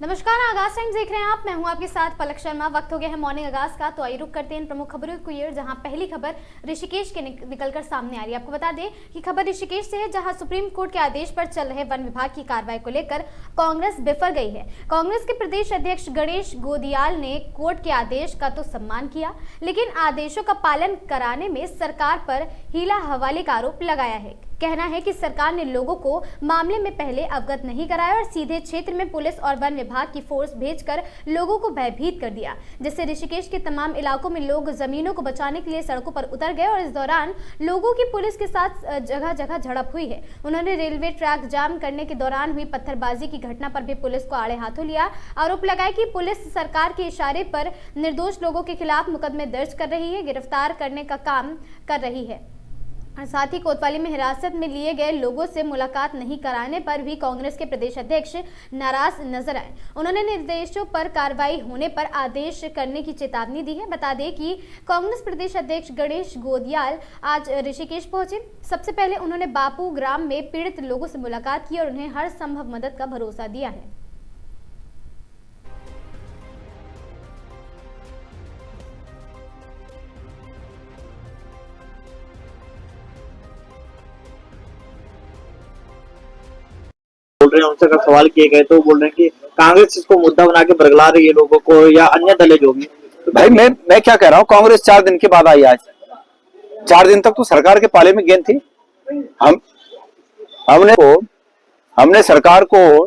नमस्कार, आगाज टाइम्स देख रहे हैं आप। मैं हूं आपके साथ पलक शर्मा। वक्त हो गया है मॉर्निंग आगाज का, तो आइए रुक करते हैं इन प्रमुख खबरों को। जहां पहली खबर ऋषिकेश के निकलकर सामने आ रही है। आपको बता दें कि खबर ऋषिकेश से है, जहां सुप्रीम कोर्ट के आदेश पर चल रहे वन विभाग की कार्रवाई को लेकर कांग्रेस बिफर गई है। कांग्रेस के प्रदेश अध्यक्ष गणेश गोदियाल ने कोर्ट के आदेश का तो सम्मान किया, लेकिन आदेशों का पालन कराने में सरकार पर हीला हवाले का आरोप लगाया है। कहना है कि सरकार ने लोगों को मामले में पहले अवगत नहीं कराया और सीधे क्षेत्र में पुलिस और वन विभाग की फोर्स भेजकर लोगों को भयभीत कर दिया, जिससे ऋषिकेश के तमाम इलाकों में लोग जमीनों को बचाने के लिए सड़कों पर उतर गए और इस दौरान लोगों की पुलिस के साथ जगह जगह झड़प हुई है। उन्होंने रेलवे ट्रैक जाम करने के दौरान हुई पत्थरबाजी की घटना पर भी पुलिस को आड़े हाथों लिया। आरोप लगाया कि पुलिस सरकार के इशारे पर निर्दोष लोगों के खिलाफ मुकदमे दर्ज कर रही है, गिरफ्तार करने का काम कर रही है। साथ ही कोतवाली में हिरासत में लिए गए लोगों से मुलाकात नहीं कराने पर भी कांग्रेस के प्रदेश अध्यक्ष नाराज नजर आए। उन्होंने निर्देशों पर कार्रवाई होने पर आदेश करने की चेतावनी दी है। बता दें कि कांग्रेस प्रदेश अध्यक्ष गणेश गोदियाल आज ऋषिकेश पहुंचे। सबसे पहले उन्होंने बापू ग्राम में पीड़ित लोगों से मुलाकात की और उन्हें हर संभव मदद का भरोसा दिया है। बोल रहे हैं, उनसे अगर सवाल किए गए तो बोल रहे हैं कि कांग्रेस इसको मुद्दा बना के बरगला रही है लोगों को या अन्य दलें जो भी। तो भाई मैं क्या कह रहा हूँ, कांग्रेस 4 दिन के बाद आई। आज 4 दिन तक तो सरकार के पाले में गेंद थी। हमने सरकार को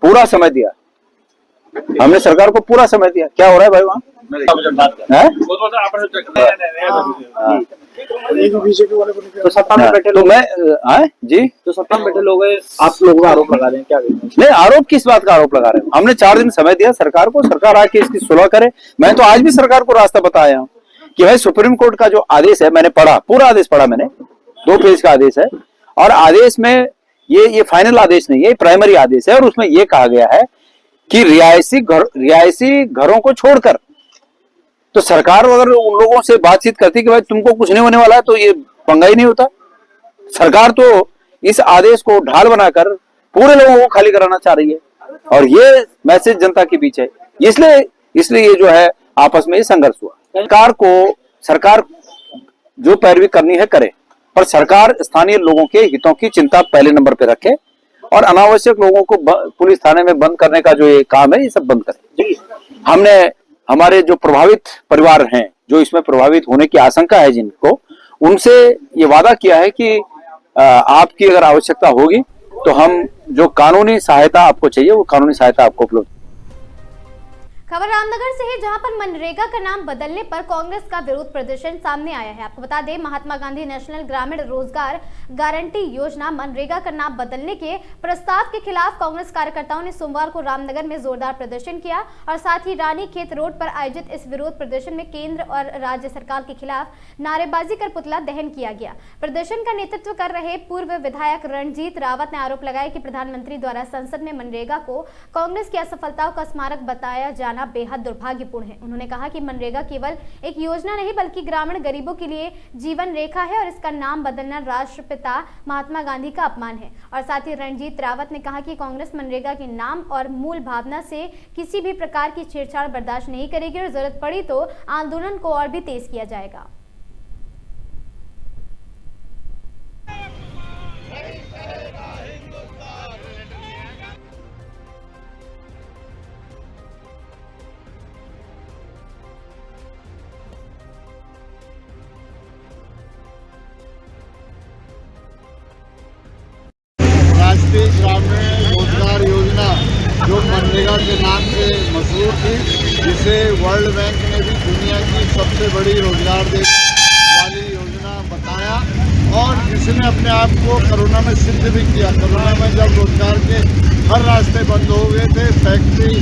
पूरा समय दिया। हमने सरकार को पूरा समय दिया। क्या हो रहा है भाई वहाँ? तो सत्ता में बैठे लोग तो सत्ता में बैठे लोग आप लोगों का आरोप लगा रहे हैं, क्या नहीं? आरोप किस बात का आरोप लगा रहे हैं? हमने 4 दिन समय दिया सरकार को, सरकार आके इसकी सुलह करे। मैं तो आज भी सरकार को रास्ता बताया हूँ कि भाई सुप्रीम कोर्ट का जो आदेश है, मैंने पढ़ा, पूरा आदेश पढ़ा मैंने, 2 पेज का आदेश है और आदेश में ये फाइनल आदेश नहीं है, ये प्राइमरी आदेश है और उसमें ये कहा गया है कि रिहायशी घरों को छोड़कर तो सरकार अगर उन लोगों से बातचीत करती कि भाई तुमको कुछ नहीं होने वाला है तो ये पंगा ही नहीं होता। सरकार तो इस आदेश को ढाल बनाकर पूरे लोगों को खाली कराना चाह रही है और ये मैसेज जनता के बीच है। इसलिए ये जो है आपस में ये संघर्ष हुआ। सरकार जो पैरवी करनी है करे, पर सरकार स्थानीय लोगों के हितों की चिंता पहले नंबर पे रखे और अनावश्यक लोगों को पुलिस थाने में बंद करने का जो ये काम है ये सब बंद करे। हमने हमारे जो प्रभावित परिवार हैं, जो इसमें प्रभावित होने की आशंका है जिनको, उनसे ये वादा किया है कि आपकी अगर आवश्यकता होगी तो हम जो कानूनी सहायता आपको चाहिए वो कानूनी सहायता आपको उपलब्ध। खबर रामनगर से है, जहां पर मनरेगा का नाम बदलने पर कांग्रेस का विरोध प्रदर्शन सामने आया है। आपको बता दें, महात्मा गांधी नेशनल ग्रामीण रोजगार गारंटी योजना मनरेगा का नाम बदलने के प्रस्ताव के खिलाफ कांग्रेस कार्यकर्ताओं ने सोमवार को रामनगर में जोरदार प्रदर्शन किया और साथ ही रानी खेत रोड पर आयोजित इस विरोध प्रदर्शन में केंद्र और राज्य सरकार के खिलाफ नारेबाजी कर पुतला दहन किया गया। प्रदर्शन का नेतृत्व कर रहे पूर्व विधायक रणजीत रावत ने आरोप लगाया कि प्रधानमंत्री द्वारा संसद में मनरेगा को कांग्रेस की असफलताओं का स्मारक बताया जाना बेहद दुर्भाग्यपूर्ण है। उन्होंने कहा कि मनरेगा केवल एक योजना नहीं बल्कि ग्रामीण गरीबों के लिए जीवन रेखा है और इसका नाम बदलना राष्ट्रपिता महात्मा गांधी का अपमान है। और साथ ही रणजीत रावत ने कहा कि कांग्रेस मनरेगा के नाम और मूल भावना से किसी भी प्रकार की छेड़छाड़ बर्दाश्त नहीं करेगी और जरूरत पड़ी तो आंदोलन को और भी तेज किया जाएगा। राष्ट्रीय ग्रामीण रोजगार योजना जो मनरेगा के नाम से मशहूर थी, जिसे वर्ल्ड बैंक ने भी दुनिया की सबसे बड़ी रोजगार देने वाली योजना बताया और जिसने अपने आप को कोरोना में सिद्ध भी किया। कोरोना में जब रोजगार के हर रास्ते बंद हो गए थे, फैक्ट्री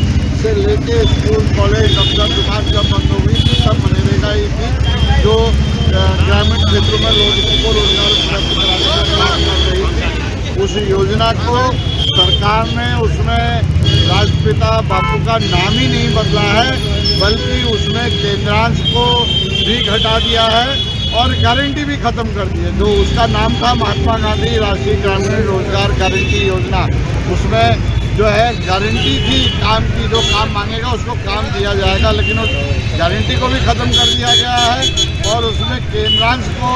से लेके स्कूल कॉलेज दफ्तर दुकान जब बंद हो गई थी, तब मनरेगा ही थी जो ग्रामीण क्षेत्रों में लोगों को रोजगार उपलब्ध कराने का काम कर रही थी। उस योजना को सरकार ने उसमें राष्ट्रपिता बापू का नाम ही नहीं बदला है, बल्कि उसमें केंद्रांश को भी घटा दिया है और गारंटी भी खत्म कर दी है। जो उसका नाम था महात्मा गांधी राष्ट्रीय ग्रामीण रोजगार गारंटी योजना, उसमें जो है गारंटी थी काम की, जो काम मांगेगा उसको काम दिया जाएगा, लेकिन उस गारंटी को भी ख़त्म कर दिया गया है और उसमें केंद्रांश को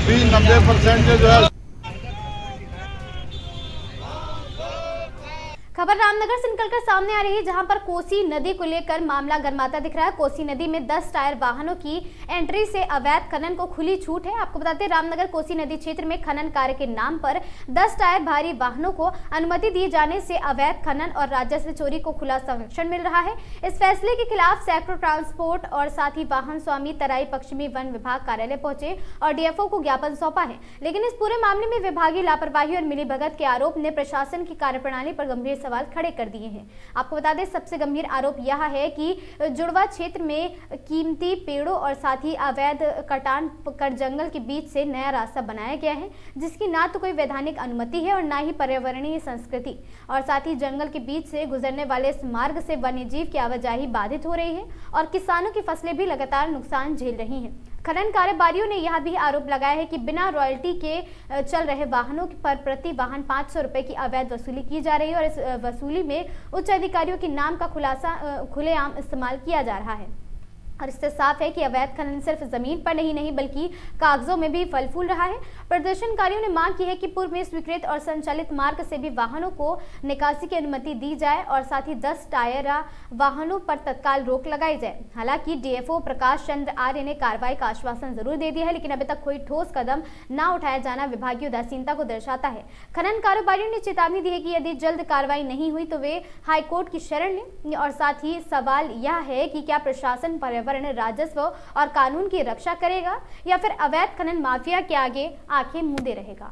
भी 90% जो है। खबर रामनगर से निकलकर सामने आ रही है, जहां पर कोसी नदी को लेकर मामला गर्माता दिख रहा है। कोसी नदी में 10 टायर वाहनों की एंट्री से अवैध खनन को खुली छूट है। आपको बताते हैं रामनगर कोसी नदी क्षेत्र में खनन कार्य के नाम पर 10 टायर भारी वाहनों को अनुमति दिए जाने से अवैध खनन और राजस्व चोरी को खुला संरक्षण मिल रहा है। इस फैसले के खिलाफ सैकड़ों ट्रांसपोर्ट और साथ ही वाहन स्वामी तराई पश्चिमी वन विभाग कार्यालय पहुंचे और डीएफओ को ज्ञापन सौंपा है, लेकिन इस पूरे मामले में विभागीय लापरवाही और मिलीभगत के आरोप ने प्रशासन की कार्यप्रणाली पर गंभीर सवाल खड़े कर दिए हैं। आपको बता दें सबसे गंभीर आरोप यह है कि जुड़वा क्षेत्र में कीमती पेड़ों और साथ ही अवैध कटान कर जंगल के बीच से नया रास्ता बनाया गया है, जिसकी ना तो कोई वैधानिक अनुमति है और ना ही पर्यावरणीय संस्कृति, और साथ ही जंगल के बीच से गुजरने वाले इस मार्ग से वन्यजीव की आवाजाही बाधित हो रही है और किसानों की फसलें भी लगातार नुकसान झेल रही हैं। खनन कारोबारियों ने यह भी आरोप लगाया है कि बिना रॉयल्टी के चल रहे वाहनों पर प्रति वाहन 500 रुपए की अवैध वसूली की जा रही है और इस वसूली में उच्च अधिकारियों के नाम का खुलेआम इस्तेमाल किया जा रहा है। और इससे साफ है कि अवैध खनन सिर्फ जमीन पर नहीं बल्कि कागजों में भी फल फूल रहा है। प्रदर्शनकारियों ने मांग की है कि पूर्व में स्वीकृत और संचालित मार्ग से भी वाहनों को निकासी की अनुमति दी जाए और साथ ही 10 टायर वाहनों पर तत्काल रोक लगाई जाए। हालांकि डीएफओ प्रकाश चंद्र आर्य ने कार्रवाई का आश्वासन जरूर दे दिया है, लेकिन अभी तक कोई ठोस कदम न उठाया जाना विभागीय उदासीनता को दर्शाता है। खनन कारोबारियों ने चेतावनी दी है कि यदि जल्द कार्रवाई नहीं हुई तो वे हाईकोर्ट की शरण लें। और साथ ही सवाल यह है कि क्या प्रशासन पर्यावरण, राजस्व और कानून की रक्षा करेगा या फिर अवैध खनन माफिया के आगे आंखें मूंदे रहेगा।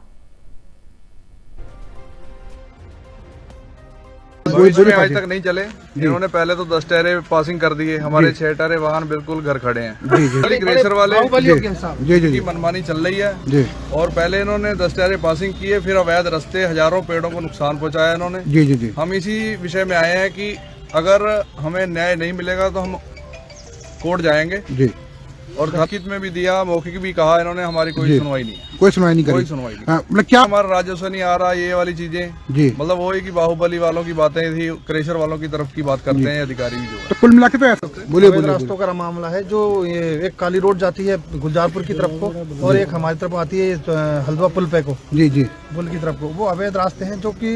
भविष्य में आज तक नहीं चले। इन्होंने पहले तो 10 टायरे पासिंग कर दिए, हमारे 6 टायरे वाहन बिल्कुल घर खड़े हैं। ग्रेसर वाले की मनमानी चल रही है और पहले इन्होंने 10 टायरे पासिंग किए, फिर अवैध रास्ते हजारों पेड़ों को नुकसान पहुंचाया इन्होंने। हम इसी विषय में आए हैं कि अगर हमें न्याय नहीं मिलेगा तो हम कोर्ट जाएंगे जी। और लिखित में भी दिया, मौखिक भी कहा, इन्होंने हमारी कोई सुनवाई नहीं है, कोई सुनवाई नहीं करी। मतलब क्या हमारा राजस्व नहीं आ रहा, ये वाली चीजें जी, मतलब वही कि बाहुबली वालों की बातें थी, क्रेशर वालों की तरफ की बात करते हैं अधिकारी भी जो। तो कुल मिला के तो ऐसा बोले रास्तों का मामला है, जो ये एक काली रोड जाती है गुलजारपुर की तरफ को और एक हमारी तरफ आती है हल्द्वा पुल पे को जी पुल की तरफ को। वो अवैध रास्ते हैं जो कि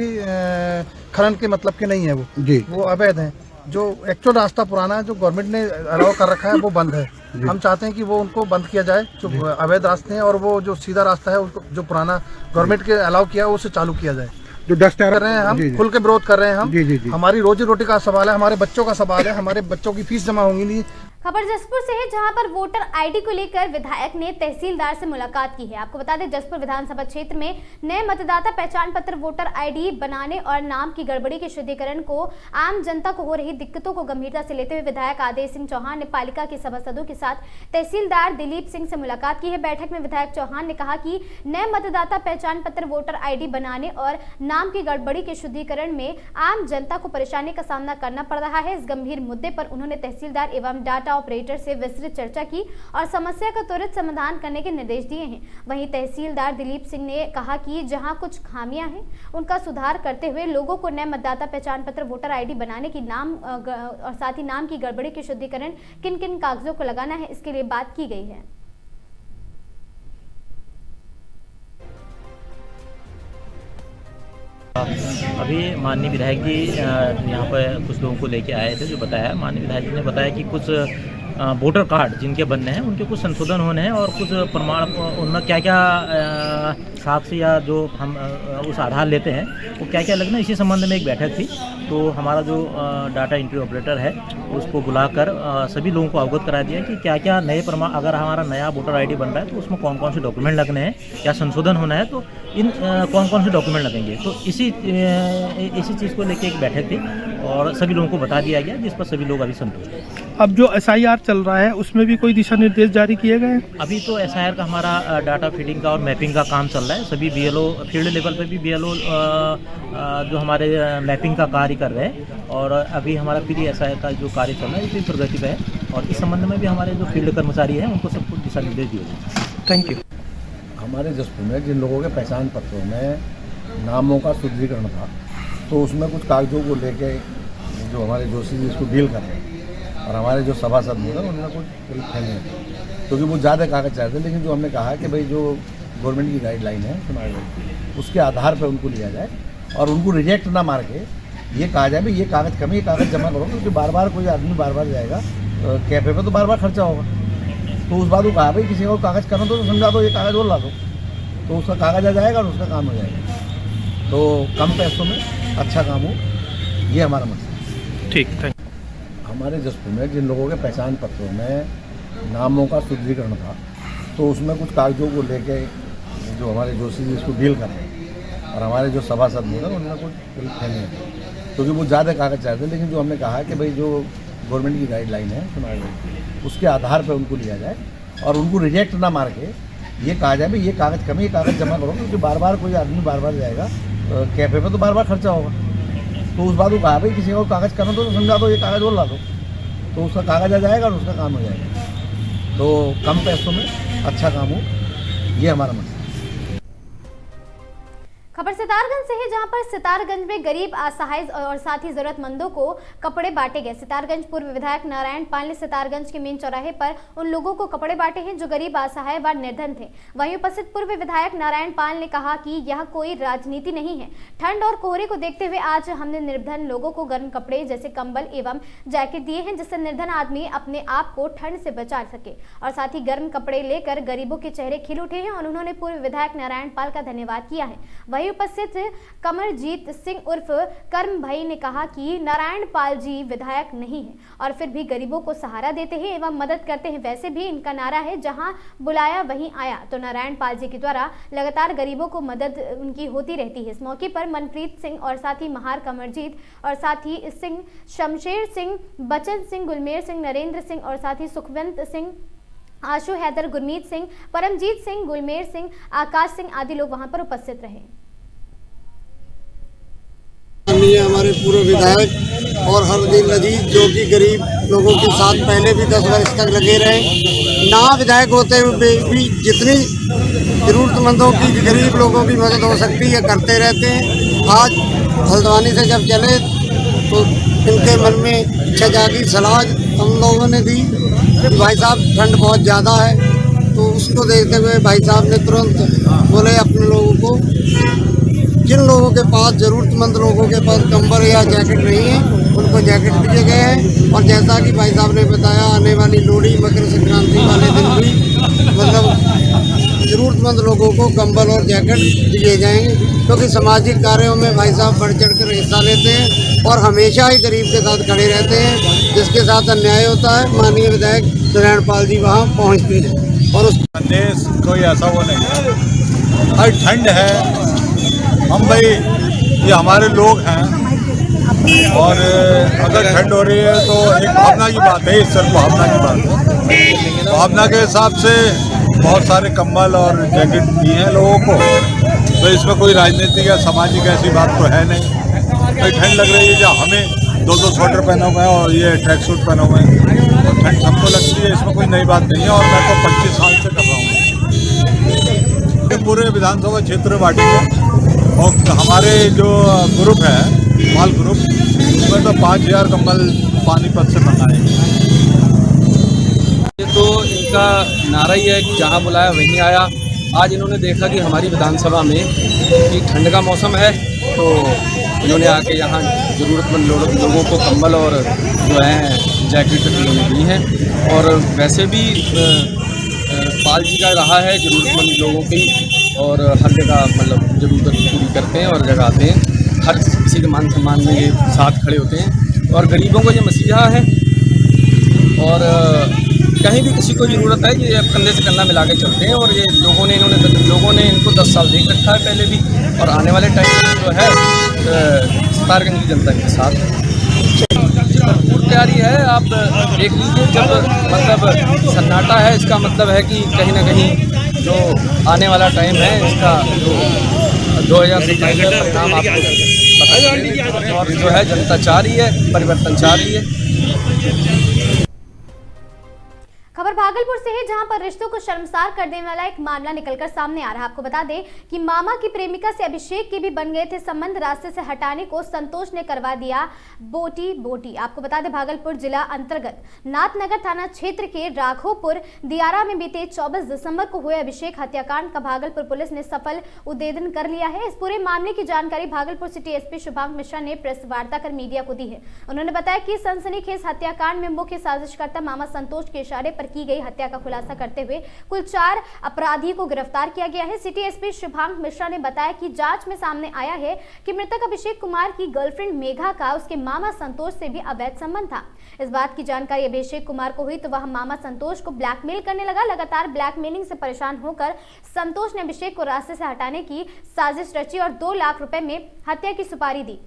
खनन के मतलब के नहीं है, वो अवैध है। जो एक्चुअल रास्ता पुराना है जो गवर्नमेंट ने अलाउ कर रखा है वो बंद है। हम चाहते हैं कि वो उनको बंद किया जाए जो अवैध रास्ते हैं, और वो जो सीधा रास्ता है उसको जो पुराना गवर्नमेंट के अलाउ किया है उसे चालू किया जाए। जो 10 टायर कर रहे हैं हम खुल के विरोध कर रहे हैं हम। हमारी रोजी रोटी का सवाल है, हमारे बच्चों का सवाल है, हमारे बच्चों की फीस जमा होंगी नहीं। खबर जसपुर से है, जहां पर वोटर आईडी को लेकर विधायक ने तहसीलदार से मुलाकात की है। आपको बता दें जसपुर विधानसभा क्षेत्र में नए मतदाता पहचान पत्र वोटर आईडी बनाने और नाम की गड़बड़ी के शुद्धिकरण को आम जनता को हो रही दिक्कतों को गंभीरता से लेते हुए विधायक आदेश सिंह चौहान ने पालिका के सभासदों के साथ तहसीलदार दिलीप सिंह से मुलाकात की है। बैठक में विधायक चौहान ने कहा कि नए मतदाता पहचान पत्र वोटर आईडी बनाने और नाम की गड़बड़ी के शुद्धिकरण में आम जनता को परेशानी का सामना करना पड़ रहा है। इस गंभीर मुद्दे पर उन्होंने तहसीलदार एवं डाटा ऑपरेटर से विस्तृत चर्चा की और समस्या का त्वरित समाधान करने के निर्देश दिए हैं। वहीं तहसीलदार दिलीप सिंह ने कहा कि जहां कुछ खामियां हैं उनका सुधार करते हुए लोगों को नए मतदाता पहचान पत्र वोटर आईडी बनाने की नाम और साथ ही नाम की गड़बड़ी के शुद्धिकरण किन किन कागजों को लगाना है इसके लिए बात की गई है। अभी माननीय विधायक जी यहाँ पर कुछ लोगों को लेके आए थे, जो बताया माननीय विधायक जी ने बताया कि कुछ वोटर कार्ड जिनके बनने हैं उनके कुछ संशोधन होने हैं और कुछ प्रमाण उनमें क्या क्या साक्ष्य या जो हम उस आधार लेते हैं वो क्या क्या लगना, इसी संबंध में एक बैठक थी। तो हमारा जो डाटा एंट्री ऑपरेटर है उसको बुलाकर सभी लोगों को अवगत करा दिया कि क्या क्या नए प्रमाण, अगर हमारा नया वोटर आईडी बन रहा है तो उसमें कौन कौन से डॉक्यूमेंट लगने हैं, क्या संशोधन होना है, तो इन कौन कौन से डॉक्यूमेंट लगेंगे। तो इसी चीज़ को लेकर एक बैठक थी और सभी लोगों को बता दिया गया, जिस पर सभी लोग अभी संतुष्ट हैं। अब जो SIR चल रहा है उसमें भी कोई दिशा निर्देश जारी किए गए हैं? अभी तो SIR का हमारा डाटा फीडिंग का और मैपिंग का काम चल रहा है। सभी BLO फील्ड लेवल पे भी BLO जो हमारे मैपिंग का कार्य कर रहे हैं और अभी हमारा प्री SIR का जो कार्य चल रहा है इसी प्रगति पे है और इस संबंध में भी हमारे जो फील्ड कर्मचारी हैं उनको सब कुछ दिशा निर्देश दिए गए। Thank you. हमारे जसपुर में जिन लोगों के पहचान पत्रों में नामों का शुद्धिकरण था तो उसमें कुछ कागजों को लेके जो हमारे जोशी जी इसको डील कर रहे हैं और हमारे जो सभासद हैं उनमें कुछ गलतफहमी है, क्योंकि वो ज़्यादा कागज चाहते हैं। लेकिन जो हमने कहा कि भाई जो गवर्नमेंट की गाइडलाइन है चुनाव आयोग की, उसके आधार पर उनको लिया जाए और उनको रिजेक्ट ना मार के ये कहा जाए भाई ये कागज़ कमी, ये कागज़ जमा करो, क्योंकि बार बार कोई आदमी बार बार जाएगा कैफे पे तो बार बार खर्चा होगा। तो उस बात को कहा भाई किसी को कागज़ करना तो समझा दो, ये कागज़ और ला दो, तो उसका कागज़ आ जाएगा और उसका काम हो जाएगा। तो कम पैसों में अच्छा काम हो, ये हमारा मकसद। ठीक, थैंक हमारे जसपुर में जिन लोगों के पहचान पत्रों में नामों का शुद्धिकरण था, तो उसमें कुछ कागजों को लेके जो हमारे जोशी जी इसको डील कर रहे हैं और हमारे जो सभासद हैं उनमें कुछ गलतफहमी है, क्योंकि वो ज़्यादा कागज चाहते हैं। लेकिन जो हमने कहा कि भाई जो गवर्नमेंट की गाइडलाइन है चुनाव आयोग की, उसके आधार पर उनको लिया जाए और उनको रिजेक्ट ना मार के ये कहा जाए भाई ये कागज़ कमी, ये कागज़ जमा करो, क्योंकि बार बार कोई आदमी बार बार जाएगा कैफे पे तो बार बार खर्चा होगा। तो उस बात को कहा भाई किसी को कागज़ करना तो समझा दो, ये कागज़ और ला दो, तो उसका कागज़ आ जाएगा और उसका काम हो जाएगा। तो कम पैसों में अच्छा काम हो, ये हमारा मकसद। खबर सितारगंज से है, जहां पर सितारगंज में गरीब, असहाय और साथ ही जरूरतमंदों को कपड़े बांटे गए। सितारगंज पूर्व विधायक नारायण पाल ने सितारगंज के मेन चौराहे पर उन लोगों को कपड़े बांटे हैं जो गरीब, असहाय व निर्धन थे। वहीं उपस्थित पूर्व विधायक नारायण पाल ने कहा कि यह कोई राजनीति नहीं है। ठंड और कोहरे को देखते हुए आज हमने निर्धन लोगों को गर्म कपड़े जैसे कंबल एवं जैकेट दिए हैं, जिससे निर्धन आदमी अपने आप को ठंड से बचा सके। और साथ ही गर्म कपड़े लेकर गरीबों के चेहरे खिल उठे हैं और उन्होंने पूर्व विधायक नारायण पाल का धन्यवाद किया है। वहीं उपस्थित कमरजीत सिंह उर्फ कर्म भाई ने कहा कि नारायण पाल जी विधायक नहीं है और फिर भी गरीबों को सहारा देते हैं एवं मदद करते हैं। वैसे भी इनका नारा है जहां बुलाया वहीं आया, तो नारायण पाल जी के द्वारा लगातार गरीबों को मदद उनकी होती रहती है। इस मौके पर मनप्रीत सिंह और साथ ही महार कमरजीत और साथ ही सिंह, शमशेर सिंह, बचन सिंह, गुलमेर सिंह, नरेंद्र सिंह और साथ ही सुखवंत सिंह, आशु हैदर, गुरमीत सिंह, परमजीत सिंह, गुलमेर सिंह, आकाश सिंह आदि लोग वहां पर उपस्थित रहे। हमारे पूर्व विधायक और हरदीन अजीज जो कि गरीब लोगों के साथ पहले भी 10 वर्ष तक लगे रहे, ना विधायक होते हुए भी जितनी जरूरतमंदों की, गरीब लोगों की मदद हो सकती है करते रहते हैं। आज हल्द्वानी से जब चले तो इनके मन में इच्छा जागी, सलाह हम लोगों ने दी कि भाई साहब ठंड बहुत ज़्यादा है, तो उसको देखते हुए भाई साहब ने तुरंत बोले अपने लोगों को, जिन लोगों के पास, जरूरतमंद लोगों के पास कंबल या जैकेट नहीं है उनको जैकेट दिए गए हैं। और जैसा कि भाई साहब ने बताया, आने वाली लोहड़ी, मकर संक्रांति वाले दिन भी मतलब ज़रूरतमंद लोगों को कंबल और जैकेट दिए जाएंगे, क्योंकि सामाजिक कार्यों में भाई साहब बढ़ चढ़ कर हिस्सा लेते हैं और हमेशा ही गरीब के साथ खड़े रहते हैं। जिसके साथ अन्याय होता है माननीय विधायक नारायण पाल जी वहाँ पहुँचते हैं। और उस संदेश कोई ऐसा वो नहीं है, हर ठंड है, हम भाई ये हमारे लोग हैं और अगर ठंड हो रही है तो एक भावना की बात है, इस सर भावना की बात है। भावना के हिसाब से बहुत सारे कंबल और जैकेट दिए हैं लोगों को, तो इसमें कोई राजनीतिक या सामाजिक ऐसी बात तो है नहीं। भाई ठंड लग रही है, जहाँ हमें 2 स्वेटर पहने हुए हैं और ये ट्रैक सूट पहने हुए हैं, तो ठंड सबको लगती है, इसमें कोई नई बात नहीं है। और मैं तो 25 साल से कर रहा हूँ, पूरे विधानसभा क्षेत्र बांटी है। और हमारे जो ग्रुप है, माल ग्रुप, उसमें तो 5000 कंबल पानीपत से मंगाए। ये तो इनका नारा ही है कि जहाँ बुलाया वहीं आया। आज इन्होंने देखा कि हमारी विधानसभा में कि ठंड का मौसम है, तो इन्होंने आके यहाँ ज़रूरतमंद लोगों को कंबल और जो है जैकेट इन्होंने दी हैं। और वैसे भी पाल जी का रहा है ज़रूरतमंद लोगों की, और हर जगह मतलब ज़रूरत पूरी करते हैं और जगाते हैं। हर किसी के मान सम्मान में ये साथ खड़े होते हैं और गरीबों को ये मसीहा है। और कहीं भी किसी को ज़रूरत है, ये कंधे से कंधा मिला के चलते हैं। और ये लोगों ने इनको 10 साल देख रखा है पहले भी, और आने वाले टाइम में जो है सितारगंज की जनता के साथ भरपूर तैयारी है। आप देख लीजिए, जब मतलब सन्नाटा है, इसका मतलब है कि कहीं ना कहीं जो आने वाला टाइम है, इसका जो 2027 का परिणाम आपको पता चलेगा। और जो है जनता चाह रही है, परिवर्तन चाह रही है। खबर भागलपुर से है, जहां पर रिश्तों को शर्मसार कर देने वाला एक मामला निकलकर सामने आ रहा है। आपको बता दें कि मामा की प्रेमिका से अभिषेक के भी बन गए थे संबंध। रास्ते से हटाने को संतोष ने करवा दिया बोटी। आपको बता दें भागलपुर जिला अंतर्गत नाथनगर थाना क्षेत्र के राघोपुर दियारा में बीते 24 दिसंबर को हुए अभिषेक हत्याकांड का भागलपुर पुलिस ने सफल उद्भेदन कर लिया है। इस पूरे मामले की जानकारी भागलपुर सिटी एसपी शुभांग मिश्रा ने प्रेस वार्ता कर मीडिया को दी है। उन्होंने बताया कि सनसनीखेज हत्याकांड में मुख्य साजिशकर्ता मामा संतोष के इशारे पर की गई हत्या का खुलासा करते हुए कुल 4 अपराधियों को गिरफ्तार किया गया है। सिटी एसपी शुभांग मिश्रा ने बताया कि जांच में सामने आया है कि मृतक अभिषेक कुमार की गर्लफ्रेंड मेघा का उसके मामा संतोष से भी अवैध संबंध था। इस बात की जानकारी अभिषेक कुमार को हुई तो वह मामा संतोष को ब्लैकमेल करने लगा। लगातार ब्लैकमेलिंग से परेशान होकर संतोष ने अभिषेक को रास्ते से हटाने की साजिश रची और 2 लाख रुपए में हत्या की सुपारी दी।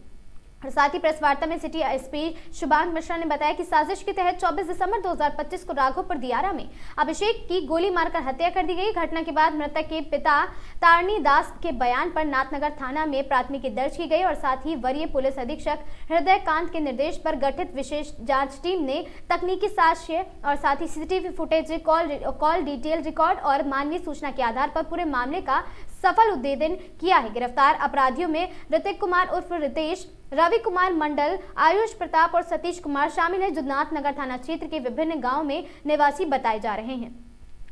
और साथ ही प्रेस वार्ता में सिटी एसपी शुभांग मिश्रा ने बताया कि साजिश के तहत 24 दिसंबर 2025 को राघोपुर दियारा में अभिषेक की गोली मारकर हत्या कर दी गई। घटना के बाद मृतक के पिता तारणी दास के बयान पर नाथनगर थाना में प्राथमिकी दर्ज की गई और साथ ही वरीय पुलिस अधीक्षक हृदयकांत के निर्देश पर गठित विशेष जांच टीम ने तकनीकी साक्ष्य और साथ ही CCTV footage, call detail record और मानवीय सूचना के आधार पर पूरे मामले का सफल उद्भेदन किया है। गिरफ्तार अपराधियों में ऋतिक कुमार उर्फ रितेश, रवि कुमार मंडल, आयुष प्रताप और सतीश कुमार शामिल हैं, जो नाथनगर थाना क्षेत्र के विभिन्न गांवों में निवासी बताए जा रहे हैं।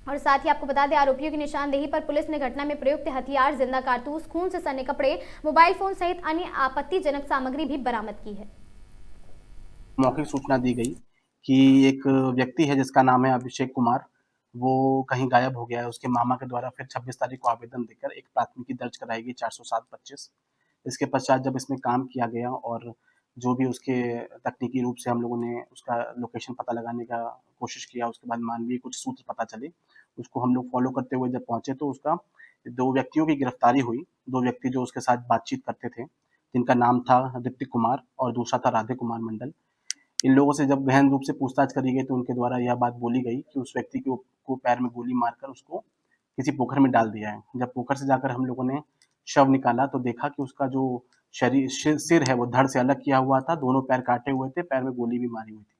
और साथ ही आपको बता दें आरोपियों की निशानदेही पर पुलिस ने घटना में प्रयुक्त हथियार, जिंदा कारतूस, खून से सने कपड़े, मोबाइल फोन सहित अन्य आपत्तिजनक सामग्री भी बरामद की है। मौखिक सूचना दी गई कि एक व्यक्ति है जिसका नाम है अभिषेक कुमार, वो कहीं गायब हो गया है। उसके मामा के द्वारा फिर 26 तारीख को आवेदन देकर एक प्राथमिकी दर्ज कराई गई 407-25। इसके पश्चात जब इसमें काम किया गया और जो भी उसके तकनीकी रूप से हम लोगों ने उसका लोकेशन पता लगाने का कोशिश किया, उसके बाद मानवीय कुछ सूत्र पता चले, उसको हम लोग फॉलो करते हुए जब पहुंचे तो उसका 2 व्यक्तियों की गिरफ्तारी हुई। 2 व्यक्ति जो उसके साथ बातचीत करते थे, जिनका नाम था ऋतिक कुमार और दूसरा था राधे कुमार मंडल। इन लोगों से जब गहन रूप से पूछताछ करी गई तो उनके द्वारा यह बात बोली गई कि उस व्यक्ति को पैर में गोली मारकर उसको किसी पोखर में डाल दिया है। जब पोखर से जाकर हम लोगों ने शव निकाला तो देखा कि उसका जो सिर है वो धड़ से अलग किया हुआ था, दोनों पैर काटे हुए थे, पैर में गोली भी मारी हुई थी।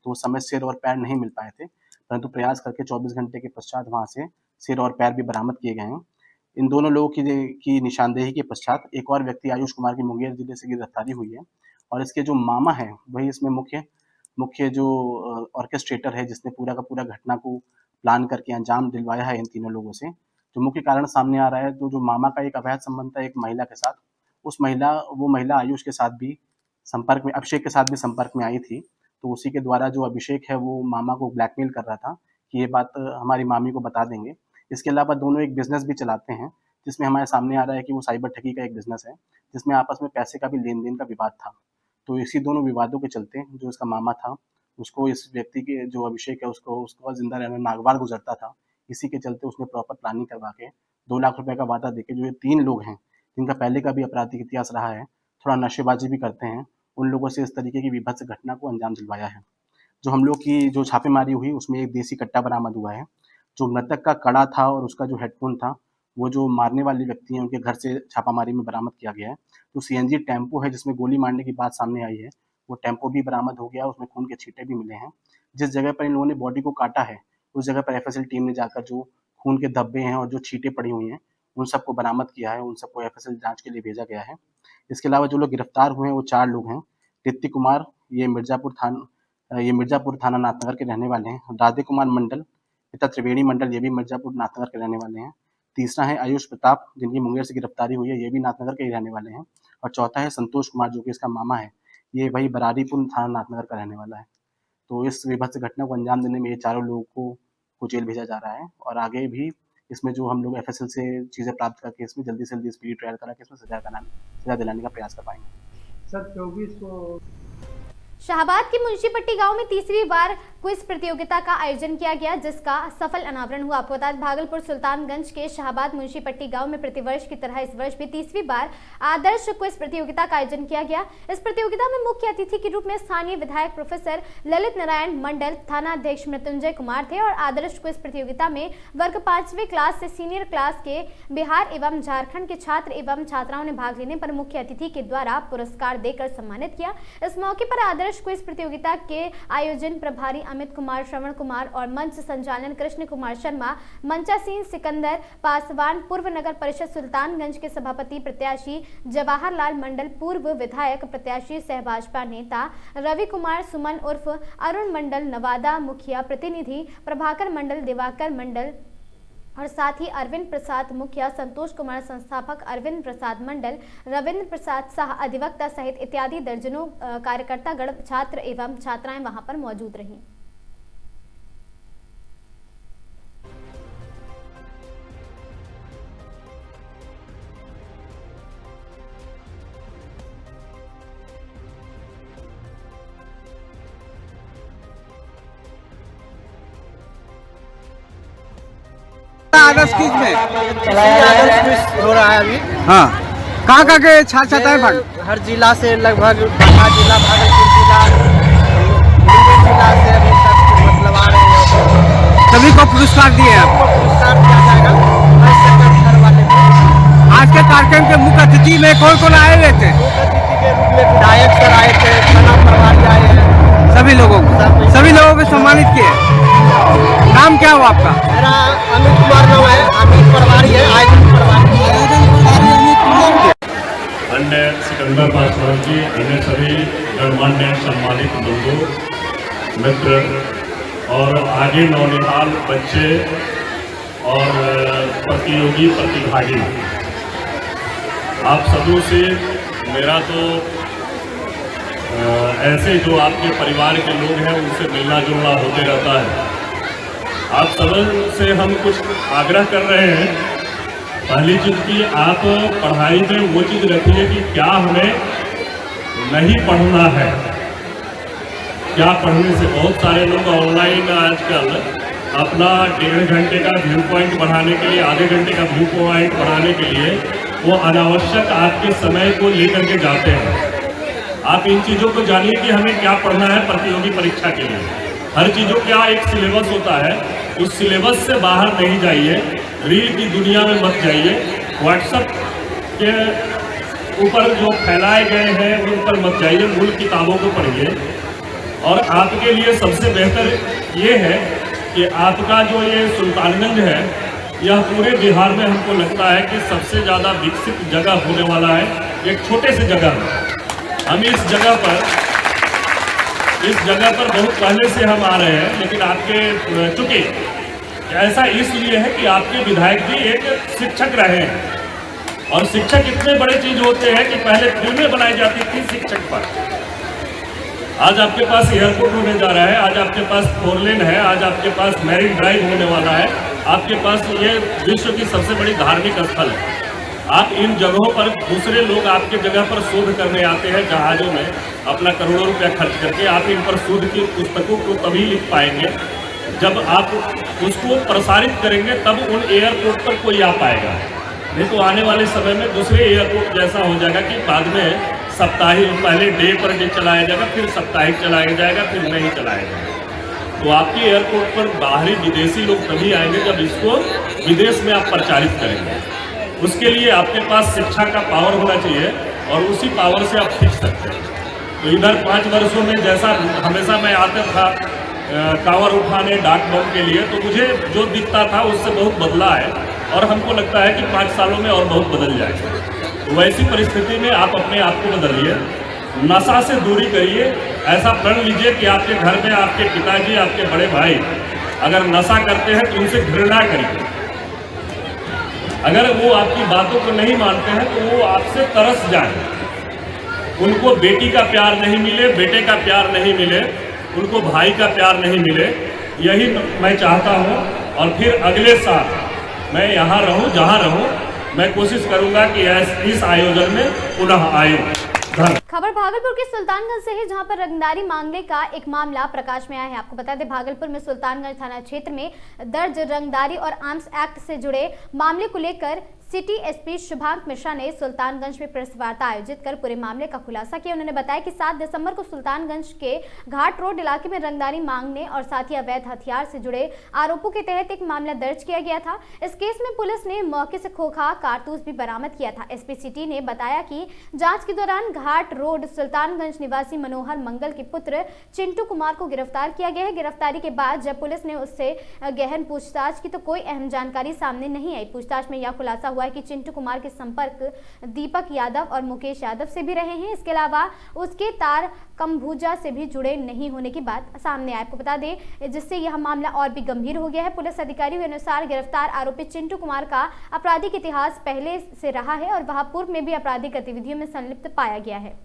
तो उस समय सिर और पैर नहीं मिल पाए थे, परंतु प्रयास करके 24 घंटे के पश्चात वहाँ से सिर और पैर भी बरामद किए गए हैं। इन दोनों लोगों की निशानदेही के पश्चात एक और व्यक्ति आयुष कुमार की मुंगेर जिले से गिरफ्तारी हुई है और इसके जो मामा है वही इसमें मुख्य जो ऑर्केस्ट्रेटर है, जिसने पूरा का पूरा घटना को प्लान करके अंजाम दिलवाया है इन तीनों लोगों से। जो मुख्य कारण सामने आ रहा है, जो मामा का एक अवैध संबंध था एक महिला के साथ, वो महिला आयुष के साथ भी संपर्क में, अभिषेक के साथ भी संपर्क में आई थी। तो उसी के द्वारा जो अभिषेक है वो मामा को ब्लैकमेल कर रहा था कि ये बात हमारी मामी को बता देंगे। इसके अलावा दोनों एक बिजनेस भी चलाते हैं, जिसमें हमारे सामने आ रहा है कि वो साइबर ठगी का एक बिजनेस है, जिसमें आपस में पैसे का भी लेन देन का विवाद था। तो इसी दोनों विवादों के चलते जो इसका मामा था, उसको इस व्यक्ति के जो अभिषेक है उसको जिंदा रहना नागवार गुजरता था। इसी के चलते उसने प्रॉपर प्लानिंग करवा के 2 लाख रुपए का वादा देके, जो ये 3 लोग हैं जिनका पहले का भी आपराधिक इतिहास रहा है, थोड़ा नशेबाजी भी करते हैं, उन लोगों से इस तरीके की विभत्स घटना को अंजाम दिलवाया है। जो हम लोग की जो छापेमारी हुई उसमें एक देसी कट्टा बरामद हुआ है। जो मृतक का कड़ा था और उसका जो हेडफोन था, वो जो मारने वाले व्यक्ति हैं उनके घर से छापामारी में बरामद किया गया है। जो सीएनजी टेम्पो है जिसमें गोली मारने की बात सामने आई है, वो टेम्पो भी बरामद हो गया, उसमें खून के छींटे भी मिले हैं। जिस जगह पर इन लोगों ने बॉडी को काटा है उस जगह पर एफएसएल टीम ने जाकर जो खून के धब्बे हैं और जो छींटे पड़ी हुई हैं उन सबको बरामद किया है, उन सबको एफएसएल जांच के लिए भेजा गया है। इसके अलावा जो लोग गिरफ्तार हुए हैं वो 4 लोग हैं। ऋतिक कुमार ये मिर्जापुर थाना नाथनगर के रहने वाले हैं। राधे कुमार मंडल पिता त्रिवेणी मंडल ये भी मिर्जापुर नाथनगर के रहने वाले हैं। तीसरा है आयुष प्रताप, जिनकी मुंगेर से गिरफ्तारी हुई है, ये भी नाथनगर के ही रहने वाले हैं। और चौथा है संतोष कुमार, जो कि इसका मामा है, ये वही बरारीपुर थाना नाथनगर का रहने वाला है। तो इस विभत्स घटना को अंजाम देने में ये 4 लोगों को जेल भेजा जा रहा है और आगे भी इसमें जो हम लोग एफएसएल से चीज़ें प्राप्त करके इसमें जल्दी से जल्दी स्पीडी ट्रायल करा के इसमें सजा दिलाने का प्रयास कर पाएंगे। सर 24 को शाहबाद के मुंशीपट्टी गांव में तीसरी बार क्विज प्रतियोगिता का आयोजन किया गया, जिसका सफल अनावरण हुआ। आपको बता दें भागलपुर सुल्तानगंज के शाहबाद मुंशीपट्टी गांव में प्रतिवर्ष की तरह इस वर्ष भी तीसरी बार आदर्श क्विज प्रतियोगिता का आयोजन किया गया। इस प्रतियोगिता में मुख्य अतिथि के रूप में स्थानीय विधायक प्रोफेसर ललित नारायण मंडल, थाना अध्यक्ष मृत्युंजय कुमार थे और आदर्श क्विज प्रतियोगिता में वर्ग 5वीं क्लास से सीनियर क्लास के बिहार एवं झारखंड के छात्र एवं छात्राओं ने भाग लेने पर मुख्य अतिथि के द्वारा पुरस्कार देकर सम्मानित किया। इस मौके पर आदर्श आदर्श क्विज प्रतियोगिता के आयोजन प्रभारी अमित कुमार, श्रवण कुमार और मंच संचालन कृष्ण कुमार शर्मा, मंचासीन सिकंदर पासवान, पूर्व नगर परिषद सुल्तानगंज के सभापति प्रत्याशी जवाहरलाल मंडल, पूर्व विधायक प्रत्याशी सह भाजपा नेता रवि कुमार सुमन उर्फ अरुण मंडल, नवादा मुखिया प्रतिनिधि प्रभाकर मंडल, दिवाकर मंडल और साथ ही अरविंद प्रसाद मुखिया, संतोष कुमार संस्थापक, अरविंद प्रसाद मंडल, रविंद्र प्रसाद शाह अधिवक्ता सहित इत्यादि दर्जनों कार्यकर्तागण, छात्र एवं छात्राएं वहां पर मौजूद रहीं। आदर्श क्विज में आदर्श क्विज हो रहा है अभी। हाँ, कहाँ के छात्र छात्राएं भाग? हर जिला से लगभग बांका जिला, भागलपुर जिला, मुंगेर जिला से अभी तक मतलब आ रहे हैं। सभी को पुरस्कार दिए हैं सबको पुरस्कार दिया जाएगा हर सेकंड घर वाले को। आज के कार्यक्रम के मुख्य अतिथि में कौन कौन आए हुए थे? मुख्य अतिथि के रूप में विधायक सर आए थे, थाना प्रभारी आए हैं, सभी लोगों को सम्मानित किए। नाम क्या हुआ आपका? मेरा अमित कुमार नाम है, अमित प्रभारी है, आयोजन प्रभारी। अन्य सिकंदर पासवान जी, अन्य सभी गणमान्य सम्मानित बंधु मित्र और आगे नौनिहाल बच्चे और प्रतियोगी प्रतिभागी, आप सबों से मेरा तो ऐसे जो आपके परिवार के लोग हैं उनसे मिलना जुलना होते रहता है। आप सब से हम कुछ आग्रह कर रहे हैं। पहली चीज़ की आप पढ़ाई में वो चीज़ रखिए कि क्या हमें नहीं पढ़ना है, क्या पढ़ने से बहुत सारे लोग ऑनलाइन आजकल अपना 1.5 घंटे का व्यू पॉइंट बढ़ाने के लिए, आधे घंटे का व्यू पॉइंट बढ़ाने के लिए वो अनावश्यक आपके समय को लेकर के जाते हैं। आप इन चीज़ों को जानिए कि हमें क्या पढ़ना है प्रतियोगी परीक्षा के लिए। हर चीज़ों का एक सिलेबस होता है, उस सिलेबस से बाहर नहीं जाइए, रील की दुनिया में मत जाइए, व्हाट्सएप के ऊपर जो फैलाए गए हैं उन पर मत जाइए, मूल किताबों को पढ़िए। और आपके लिए सबसे बेहतर ये है कि आपका जो ये सुल्तानगंज है, यह पूरे बिहार में हमको लगता है कि सबसे ज़्यादा विकसित जगह होने वाला है। एक छोटे से जगह में हम इस जगह पर बहुत पहले से हम आ रहे हैं, लेकिन आपके चूंकि ऐसा इसलिए है कि आपके विधायक जी एक शिक्षक रहे हैं और शिक्षक इतने बड़े चीज होते हैं कि पहले फिल्में बनाई जाती थी शिक्षक पर। आज आपके पास एयरपोर्ट होने जा रहा है, आज आपके पास 4 लेन है, आज आपके पास मैरिन ड्राइव होने वाला है, आपके पास ये विश्व की सबसे बड़ी धार्मिक स्थल है। आप इन जगहों पर दूसरे लोग आपके जगह पर शोध करने आते हैं जहाज़ों में अपना करोड़ों रुपया खर्च करके। आप इन पर शोध की पुस्तकों को तभी लिख पाएंगे जब आप उसको प्रसारित करेंगे, तब उन एयरपोर्ट पर कोई आ पाएगा। नहीं तो आने वाले समय में दूसरे एयरपोर्ट जैसा हो जाएगा कि बाद में साप्ताहिक, पहले डे पर डे चलाया जाएगा, फिर साप्ताहिक चलाया जाएगा, फिर नहीं चलाया जाएगा। तो आपके एयरपोर्ट पर बाहरी विदेशी लोग तभी आएंगे जब इसको विदेश में आप प्रचारित करेंगे। उसके लिए आपके पास शिक्षा का पावर होना चाहिए और उसी पावर से आप सीख सकते हैं। तो इधर 5 वर्षों में जैसा हमेशा मैं आता था कांवर उठाने डाक बम के लिए, तो मुझे जो दिखता था उससे बहुत बदला है और हमको लगता है कि 5 सालों में और बहुत बदल जाएगा। तो वैसी परिस्थिति में आप अपने आप को बदलिए, नशा से दूरी करिए। ऐसा प्रण लीजिए कि आपके घर में आपके पिताजी, आपके बड़े भाई अगर नशा करते हैं तो उनसे घृणा करिए। अगर वो आपकी बातों को नहीं मानते हैं तो वो आपसे तरस जाए। उनको बेटी का प्यार नहीं मिले, बेटे का प्यार नहीं मिले, उनको भाई का प्यार नहीं मिले, यही मैं चाहता हूँ। और फिर अगले साल मैं यहाँ रहूँ, जहाँ रहूँ, मैं कोशिश करूँगा कि इस आयोजन में पुनः आऊँ। खबर भागलपुर के सुल्तानगंज से है, जहां पर रंगदारी मांगने का एक मामला प्रकाश में आया है। आपको बता दें, भागलपुर में सुल्तानगंज थाना क्षेत्र में दर्ज रंगदारी और आर्म्स एक्ट से जुड़े मामले को लेकर सिटी एसपी शुभांक मिश्रा ने सुल्तानगंज में प्रेस वार्ता आयोजित कर पूरे मामले का खुलासा किया। उन्होंने बताया कि 7 दिसंबर को सुल्तानगंज के घाट रोड इलाके में रंगदारी मांगने और साथ ही अवैध हथियार से जुड़े आरोपों के तहत एक मामला दर्ज किया गया था। इस केस में पुलिस ने मौके से खोखा कारतूस भी बरामद किया था। एसपी सिटी ने बताया कि जांच के दौरान घाट रोड सुल्तानगंज निवासी मनोहर मंगल के पुत्र चिंटू कुमार को गिरफ्तार किया गया है। गिरफ्तारी के बाद जब पुलिस ने उससे गहन पूछताछ की तो कोई अहम जानकारी सामने नहीं आई। पूछताछ में यह खुलासा हुआ है कि चिंटू कुमार के संपर्क दीपक यादव और मुकेश यादव से भी रहे हैं। इसके अलावा उसके तार कम्भुजा से भी जुड़े नहीं होने की बात सामने आई। आपको बता दें जिससे यह मामला और भी गंभीर हो गया है। पुलिस अधिकारियों के अनुसार गिरफ्तार आरोपी चिंटू कुमार का आपराधिक इतिहास पहले से रहा है और वह पूर्व में भी आपराधिक गतिविधियों में संलिप्त पाया गया है।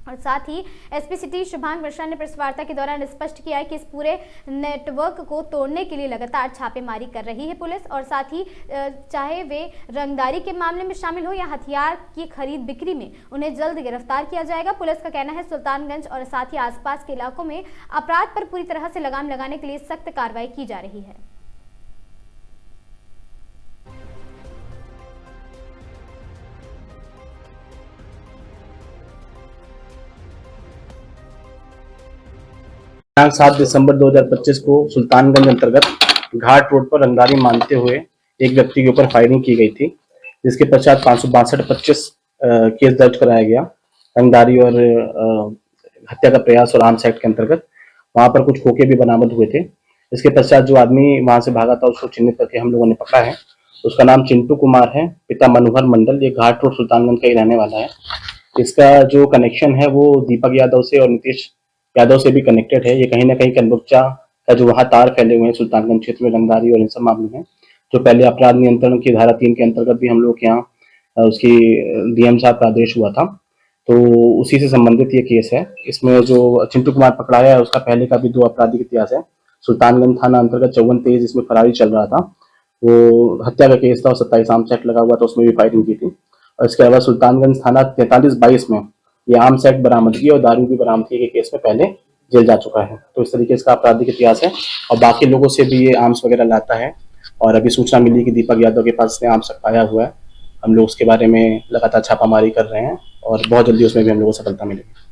और साथ ही एसपी सिटी शुभांक मिश्रा ने प्रेस वार्ता के दौरान स्पष्ट किया है कि इस पूरे नेटवर्क को तोड़ने के लिए लगातार छापेमारी कर रही है पुलिस। और साथ ही चाहे वे रंगदारी के मामले में शामिल हो या हथियार की खरीद बिक्री में, उन्हें जल्द गिरफ्तार किया जाएगा। पुलिस का कहना है सुल्तानगंज और साथ ही आसपास के इलाकों में अपराध पर पूरी तरह से लगाम लगाने के लिए सख्त कार्रवाई की जा रही है। दिनांक 7 दिसंबर 2025 को सुल्तानगंज अंतर्गत घाट रोड पर रंगदारी मांगते हुए एक व्यक्ति के ऊपर फायरिंग की गई थी, जिसके पश्चात 562-25 केस दर्ज कराया गया रंगदारी और हत्या का प्रयास और आर्म्स एक्ट के अंतर्गत। वहां पर कुछ खोखे भी बरामद हुए थे। इसके पश्चात जो आदमी वहां से भागा था उसको चिन्हित करके हम लोगों ने पकड़ा है। उसका नाम चिंटू कुमार है, पिता मनोहर मंडल। ये घाट रोड सुल्तानगंज का ही रहने वाला है। इसका जो कनेक्शन है वो दीपक यादव से और नीतीश यादव से भी कनेक्टेड है। ये कहीं ना कहीं कनबुच्चा का जो वहाँ तार फैले हुए हैं सुल्तानगंज क्षेत्र में रंगदारी और इन सब मामलों में, जो पहले अपराध नियंत्रण की धारा 3 के अंतर्गत भी हम लोग यहाँ उसकी डीएम साहब का आदेश हुआ था, तो उसी से संबंधित ये केस है। इसमें जो चिंटू कुमार पकड़ाया है उसका पहले का भी 2 आपराधिक इतिहास है। सुल्तानगंज थाना अंतर्गत 54-23 इसमें फरारी चल रहा था, वो हत्या का केस था और 27 आर्म्स एक्ट लगा हुआ था, उसमें भी फायरिंग की थी। और इसके अलावा सुल्तानगंज थाना 43-22 में ये आर्म्स एक्ट बरामदगी और दारू भी बरामदगी के केस में पहले जेल जा चुका है। तो इस तरीके से आपराधिक इतिहास है और बाकी लोगों से भी ये आर्म्स वगैरह लाता है। और अभी सूचना मिली कि दीपक यादव के पास इसने आर्म्स पाया हुआ है। हम लोग उसके बारे में लगातार छापामारी कर रहे हैं और बहुत जल्दी उसमें भी हम लोगों को सफलता मिलेगी।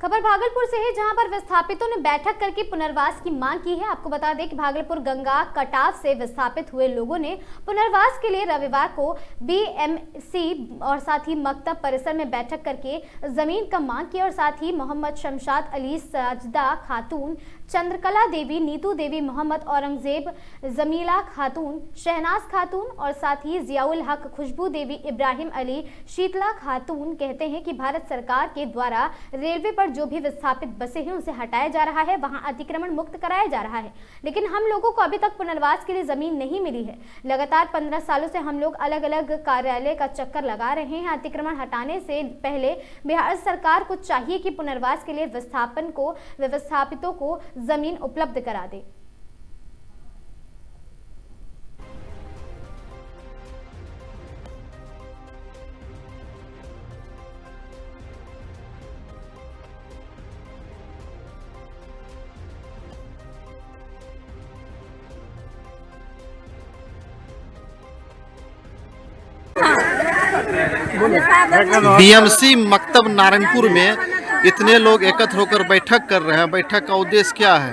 खबर भागलपुर से है, जहां पर विस्थापितों ने बैठक करके पुनर्वास की मांग की है। आपको बता दें कि भागलपुर गंगा कटाव से विस्थापित हुए लोगों ने पुनर्वास के लिए रविवार को बीएमसी और साथ ही मकतब परिसर में बैठक करके जमीन का मांग की और साथ ही मोहम्मद शमशाद अली, साजदा खातून, चंद्रकला देवी, नीतू देवी, मोहम्मद औरंगजेब, जमीला खातून, शहनाज खातून और साथ ही जियाउल हक, खुशबू देवी, इब्राहिम अली, शीतला खातून कहते हैं कि भारत सरकार के द्वारा रेलवे पर जो भी विस्थापित बसे हैं उसे हटाया जा रहा है, वहां अतिक्रमण मुक्त कराया जा रहा है, लेकिन हम लोगों को अभी तक पुनर्वास के लिए जमीन नहीं मिली है। लगातार 15 सालों से हम लोग अलग अलग कार्यालय का चक्कर लगा रहे हैं। अतिक्रमण हटाने से पहले बिहार सरकार को चाहिए कि पुनर्वास के लिए विस्थापितों को जमीन उपलब्ध करा दे। बीएमसी मकतब नारायणपुर में इतने लोग एकत्र होकर बैठक कर रहे हैं। बैठक का उद्देश्य क्या है?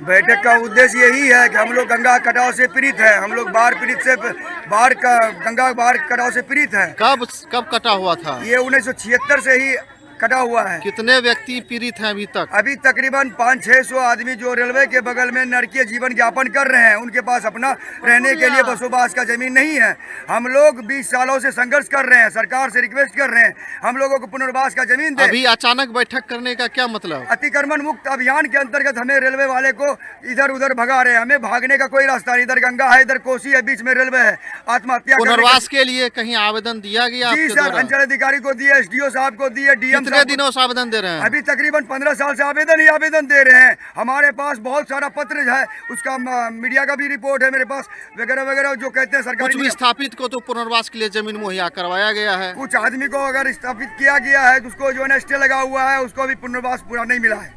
बैठक का उद्देश्य यही है कि हम लोग गंगा कटाव से पीड़ित हैं। हम लोग बाढ़ पीड़ित से गंगा बाढ़ कटाव से पीड़ित हैं। कब कटा हुआ था? ये 1976 से ही कटा हुआ है। कितने व्यक्ति पीड़ित हैं अभी तक? अभी तकरीबन 500-600 आदमी जो रेलवे के बगल में नरकीय जीवन यापन कर रहे हैं, उनके पास अपना रहने के लिए बसोबास का जमीन नहीं है। हम लोग 20 सालों से संघर्ष कर रहे हैं, सरकार से रिक्वेस्ट कर रहे हैं हम लोगों को पुनर्वास का जमीन दे। अभी अचानक बैठक करने का क्या मतलब? अतिक्रमण मुक्त अभियान के अंतर्गत हमें रेलवे वाले को इधर उधर भगा रहे हैं। हमें भागने का कोई रास्ता नहीं। इधर गंगा है, इधर कोसी है, बीच में रेलवे है। आत्महत्या पुनर्वास के लिए कहीं आवेदन दिया गया? जी सर, अंचल अधिकारी को दिए, SDO साहब को दिए, डीएम। कितने दिनों से आवेदन दे रहे हैं? अभी तकरीबन 15 साल से आवेदन ही आवेदन दे रहे हैं। हमारे पास बहुत सारा पत्र है, उसका मीडिया का भी रिपोर्ट है मेरे पास, वगैरह वगैरह, जो कहते हैं सरकारी। कुछ विस्थापित को तो पुनर्वास के लिए जमीन मुहैया करवाया गया है। कुछ आदमी को अगर स्थापित किया गया है तो उसको जो है स्टे लगा हुआ है, उसको भी पुनर्वास पूरा नहीं मिला है।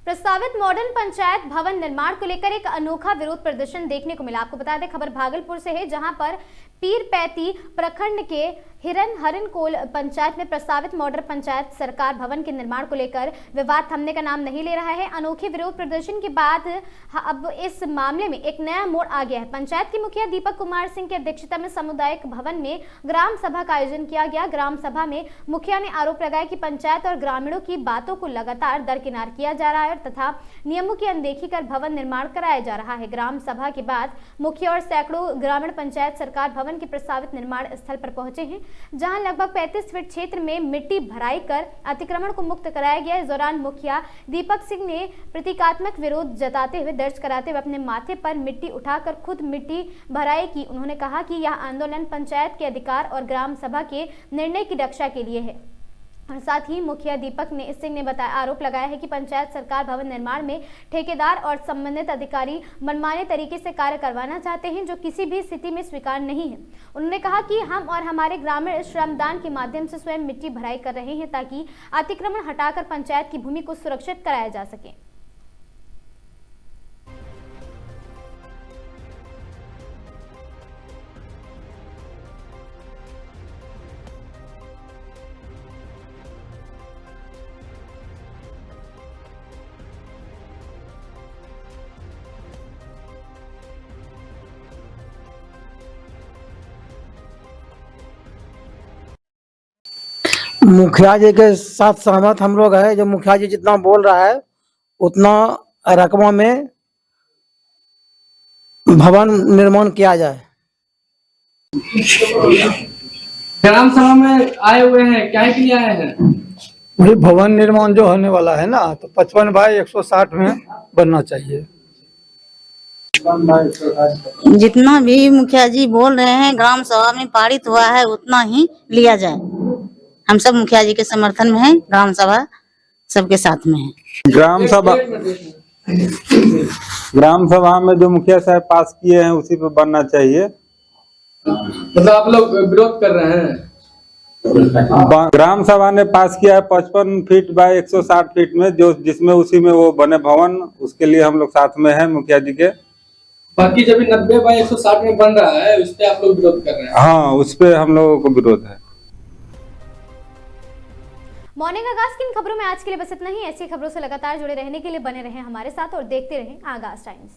प्रस्तावित मॉडर्न पंचायत भवन निर्माण को लेकर एक अनोखा विरोध प्रदर्शन देखने को मिला। आपको बता दें खबर भागलपुर से है, जहां पर पीरपैती प्रखंड के हरिनकोल पंचायत में प्रस्तावित मॉडल पंचायत सरकार भवन के निर्माण को लेकर विवाद थमने का नाम नहीं ले रहा है। अनोखे विरोध प्रदर्शन के बाद अब इस मामले में एक नया मोड़ आ गया है। पंचायत के मुखिया दीपक कुमार सिंह की अध्यक्षता में सामुदायिक भवन में ग्राम सभा का आयोजन किया गया। ग्राम सभा में मुखिया ने आरोप लगाया कि पंचायत और ग्रामीणों की बातों को लगातार दरकिनार किया जा रहा है तथा नियमों की अनदेखी कर भवन निर्माण कराया जा रहा है। ग्राम सभा के बाद मुखिया और सैकड़ों ग्रामीण पंचायत सरकार भवन के प्रस्तावित निर्माण स्थल पर पहुंचे हैं, जहां लगभग 35 फीट क्षेत्र में मिट्टी भराई कर अतिक्रमण को मुक्त कराया गया। इस दौरान मुखिया दीपक सिंह ने प्रतीकात्मक विरोध जताते हुए दर्ज कराते हुए अपने माथे पर मिट्टी उठाकर खुद मिट्टी भराई की। उन्होंने कहा कि यह आंदोलन पंचायत के अधिकार और ग्राम सभा के निर्णय की रक्षा के लिए है। और साथ ही मुखिया दीपक सिंह ने आरोप लगाया है कि पंचायत सरकार भवन निर्माण में ठेकेदार और संबंधित अधिकारी मनमाने तरीके से कार्य करवाना चाहते हैं, जो किसी भी स्थिति में स्वीकार नहीं है। उन्होंने कहा कि हम और हमारे ग्रामीण श्रमदान के माध्यम से स्वयं मिट्टी भराई कर रहे हैं ताकि अतिक्रमण हटाकर पंचायत की भूमि को सुरक्षित कराया जा सके। मुखिया जी के साथ सहमत हम लोग हैं। जो मुखिया जी जितना बोल रहा है उतना रकबा में भवन निर्माण किया जाए। ग्राम सभा में आए हुए हैं, क्या के लिए आए हैं? वही भवन निर्माण जो होने वाला है ना, तो 55 बाय 160 में बनना चाहिए। जितना भी मुखिया जी बोल रहे हैं ग्राम सभा में पारित हुआ है उतना ही लिया जाए। हम सब मुखिया जी के समर्थन में हैं, ग्राम सभा सबके साथ में है। ग्राम सभा में जो मुखिया साहब पास किए हैं उसी पे बनना चाहिए। मतलब आप लोग विरोध कर रहे हैं? ग्राम सभा ने पास किया है 55 फीट बाय 160 फीट में, जो जिसमें उसी में वो बने भवन, उसके लिए हम लोग साथ में हैं मुखिया जी के। बाकी जब 90 बाय 160 में बन रहा है उस पे आप लोग विरोध कर रहे हैं? हाँ, उस पे हम लोगों को विरोध है। मॉर्निंग आगाज की इन खबरों में आज के लिए बस इतना ही। ऐसी खबरों से लगातार जुड़े रहने के लिए बने रहें हमारे साथ और देखते रहें आगाज टाइम्स।